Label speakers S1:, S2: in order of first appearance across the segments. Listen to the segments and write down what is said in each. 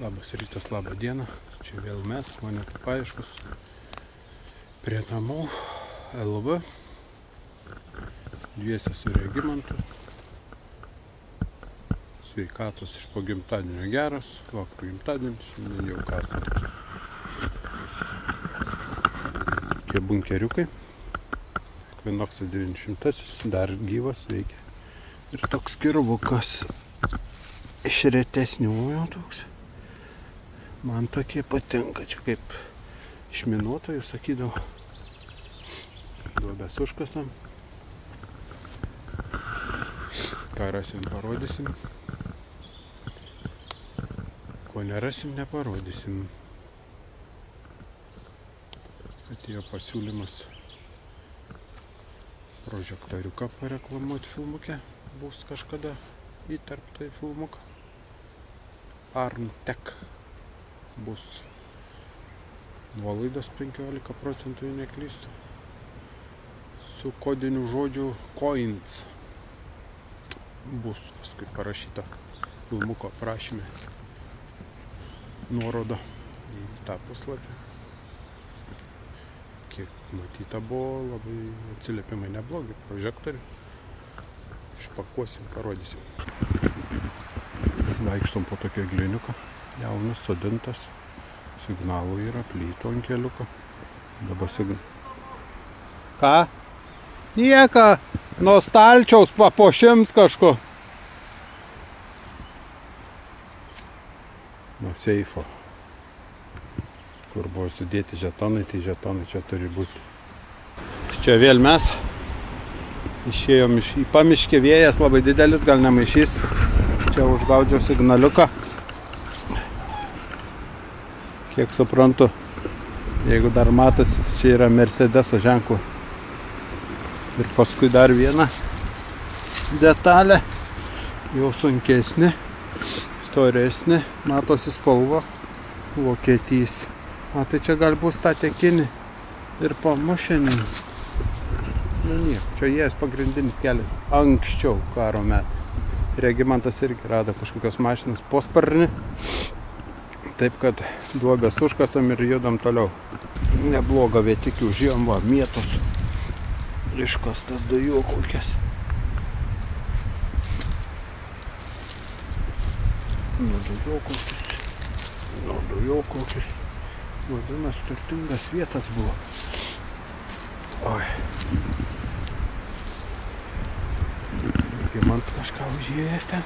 S1: Labas rytas, labą dieną. Čia vėl mes, monetų paieškos. Prie namų LV. Dviese su Regimantu. Sveikatos iš po gimtadienio geras. Vakar gimtadienis, šiandien jau kasam. Tokie bunkeriukai. Ekvinoksas 900, dar gyvas veikia. Ir toks kirvukas iš retesnių jau toks. Man tokie patinka, čia kaip iš minuotojų sakydavo. Duobės užkasam. Ką rasim, parodysim. Ko nerasim, neparodysim. Atėjo pasiūlymas prožektoriuką pareklamuoti filmuke. Bus kažkada įterpta į filmuką. Armtek. Bus nuolaidos 15%, jei neklystu. Su kodiniu žodžiu coins. Bus paskui parašyta filmuko aprašyme nuoroda į tą puslapį. Kiek matyta buvo, labai atsiliepimai neblogi, prožektorių. Išpakuosim, parodysim. Vaikštom po tokio gliniuką. Jaunas, sodintas. Signalų yra, plytų ant keliuko. Dabar signalų. Ką? Nieka! Nuo stalčiaus papuošims kažko. Nuo seifo. Kur buvo sudėti žetonai, tai žetonai čia turi būti. Čia vėl mes išėjom į pamiškį, vėjas labai didelis, gal nemaišys. Čia užgaudžiau signaliuką. Kiek suprantu, jeigu dar matas, čia yra Mercedeso ženklų. Ir paskui dar viena detalė, jau sunkesnė, storesnė, matosi spalva, Vokietijos. Tai čia gal bus tą tekinį ir pamušinį. Nu nieko, čia jės pagrindinis kelias anksčiau karo metais. Regimantas irgi rado kažkokios mašinos posparnį. Taip kad duobės užkasam ir judam toliau. Neblogą vietikį užėjom, va, mėtos. Iškastas dujokaukės. Nuo dujokaukės. Vadinas, turtingas vietas buvo. Oi. Man kažką užėjęs ten.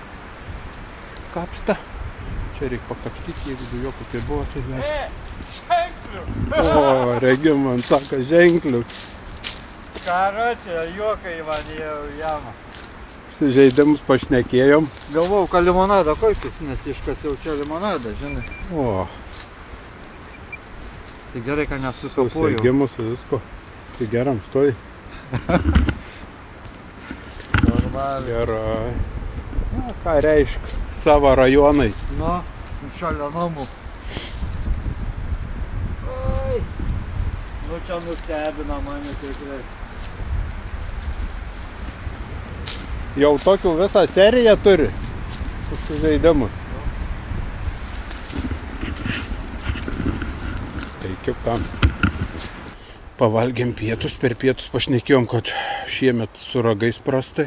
S1: Kapsta. Čia reikia pakapstyti, jeigu dujokaukė buvo, tai
S2: ženklius!
S1: O, Regimant sako ženklius.
S2: Karočią, juokai man jau jamą.
S1: Žaidimus pašnekėjom.
S2: Galvau, kad limonadą kokius, nes iškasiau čia limonadą, žinai.
S1: O.
S2: Tai gerai, kad nesukapuoju.
S1: Susėgimus visko. Tai geram, stoj.
S2: Normaliai.
S1: Gerai. Na, ką reiškia? Savo rajonai.
S2: Nu, šalia namų. Oi. Nu, čia nustebina mane tikrai.
S1: Jau tokių visą seriją turi. Žaidimus. Teikiu tam. Pavalgėm pietus, per pietus pašnekėjom, kad šiemet su ragais prastai.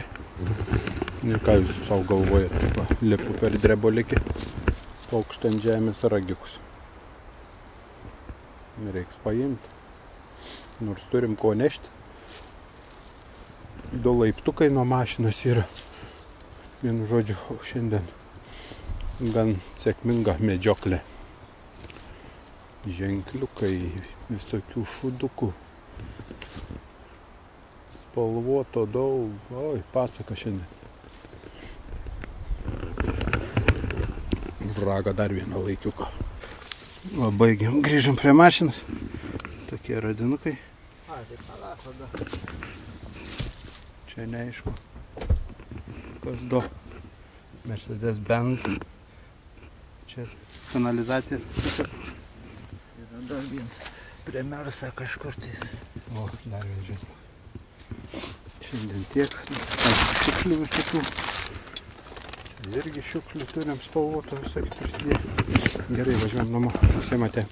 S1: Ne ką jūs savo galvojate, lipu per drebulikį, paukštą ant žemės ragiukus. Reiks paimti, nors turim ko nešti. 2 laiptukai nuo mašinos yra. Vienu žodžiu, šiandien gan sėkminga medžioklė. Ženkliukai, visokių šūdukų. Spalvoto daug, oi, pasaka šiandien. Ragą dar vieną laikiuką. Baigiam, grįžom prie mašinos. Tokie radinukai.
S2: Tai palauk tada.
S1: Čia neaišku. Kas do. Mercedes Benz. Čia kanalizacijas.
S2: Yra dar vienas prie Mersa kažkur tais.
S1: O, dar vienas žinoma. Šiandien tiek. Šiklių visokių. Irgi šiukšlių turim spalvotų visokių prisidėję. Gerai, važiuojam namo. Pasimatė.